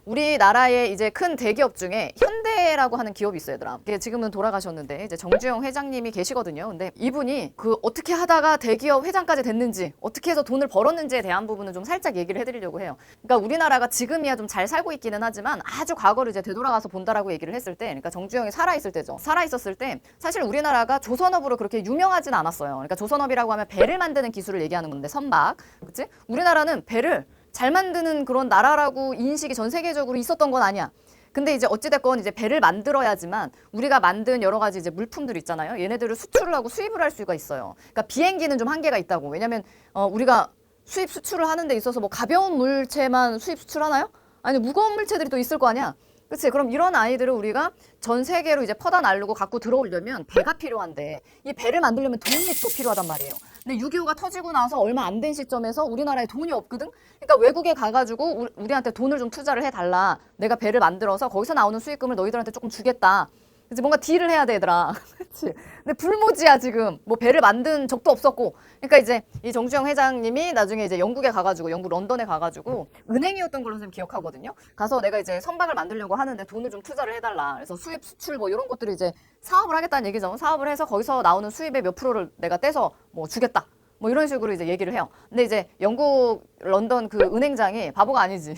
우리나라의 이제 큰 대기업 중에 현대라고 하는 기업이 있어요, 얘들아. 이게 지금은 돌아가셨는데 이제 정주영 회장님이 계시거든요. 근데 이분이 그 어떻게 하다가 대기업 회장까지 됐는지, 어떻게 해서 돈을 벌었는지에 대한 부분은 좀 살짝 얘기를 해드리려고 해요. 그러니까 우리나라가 지금이야 좀 잘 살고 있기는 하지만 아주 과거를 이제 되돌아가서 본다라고 얘기를 했을 때, 그러니까 정주영이 살아있을 때죠. 살아있었을 때 사실 우리나라가 조선업으로 그렇게 유명하진 않았어요. 그러니까 조선업이라고 하면 배를 만드는 기술을 얘기하는 건데, 선박, 그치? 우리나라는 배를 잘 만드는 그런 나라라고 인식이 전 세계적으로 있었던 건 아니야. 근데 이제 어찌됐건 이제 배를 만들어야지만 우리가 만든 여러 가지 이제 물품들 있잖아요. 얘네들을 수출을 하고 수입을 할 수가 있어요. 그러니까 비행기는 좀 한계가 있다고. 왜냐면 우리가 수입 수출을 하는 데 있어서 뭐 가벼운 물체만 수입 수출하나요? 아니 무거운 물체들이 또 있을 거 아니야. 그치? 그럼 이런 아이들을 우리가 전 세계로 이제 퍼다 날르고 갖고 들어오려면 배가 필요한데, 이 배를 만들려면 돈이 또 필요하단 말이에요. 근데 6.25가 터지고 나서 얼마 안 된 시점에서 우리나라에 돈이 없거든? 그러니까 외국에 가가지고 우리한테 돈을 좀 투자를 해달라. 내가 배를 만들어서 거기서 나오는 수익금을 너희들한테 조금 주겠다. 그치? 뭔가 딜을 해야 돼, 얘들아. 그치? 근데 불모지야, 지금. 뭐 배를 만든 적도 없었고. 그러니까 이제 이 정주영 회장님이 나중에 이제 영국에 가가지고, 영국 런던에 가가지고, 은행이었던 걸로 선생님 기억하거든요. 가서 내가 이제 선박을 만들려고 하는데 돈을 좀 투자를 해달라. 그래서 수입, 수출 뭐 이런 것들을 이제 사업을 하겠다는 얘기죠. 사업을 해서 거기서 나오는 수입의 몇 프로를 내가 떼서 뭐 주겠다. 뭐 이런 식으로 이제 얘기를 해요. 근데 이제 영국 런던 그 은행장이 바보가 아니지.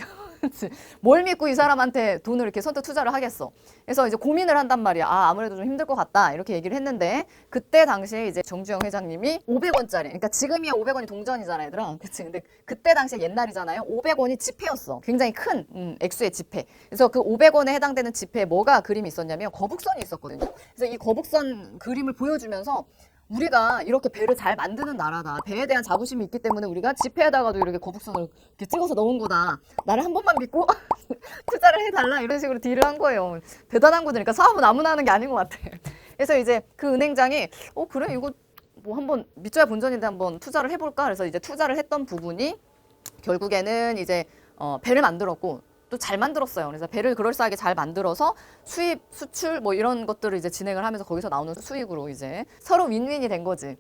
뭘 믿고 이 사람한테 돈을 이렇게 선뜻 투자를 하겠어. 그래서 이제 고민을 한단 말이야. 아, 아무래도 좀 힘들 것 같다. 이렇게 얘기를 했는데, 그때 당시에 이제 정주영 회장님이 500원짜리, 그러니까 지금이야 500원이 동전이잖아, 얘들아. 그치? 근데 그때 당시에 옛날이잖아요. 500원이 지폐였어. 굉장히 큰 액수의 지폐. 그래서 그 500원에 해당되는 지폐에 뭐가 그림이 있었냐면 거북선이 있었거든요. 그래서 이 거북선 그림을 보여주면서 우리가 이렇게 배를 잘 만드는 나라다. 배에 대한 자부심이 있기 때문에 우리가 지폐에다가도 이렇게 거북선을 이렇게 찍어서 넣은 거다. 나를 한 번만 믿고 투자를 해달라. 이런 식으로 딜을 한 거예요. 대단한 거니까 사업은 아무나 하는 게 아닌 것 같아. 그래서 이제 그 은행장이 그래 이거 뭐 한번 믿져야 본전인데 한번 투자를 해볼까. 그래서 이제 투자를 했던 부분이 결국에는 이제 배를 만들었고, 또 잘 만들었어요. 그래서 배를 그럴싸하게 잘 만들어서 수입, 수출 뭐 이런 것들을 이제 진행을 하면서 거기서 나오는 수익으로 이제 서로 윈윈이 된 거지.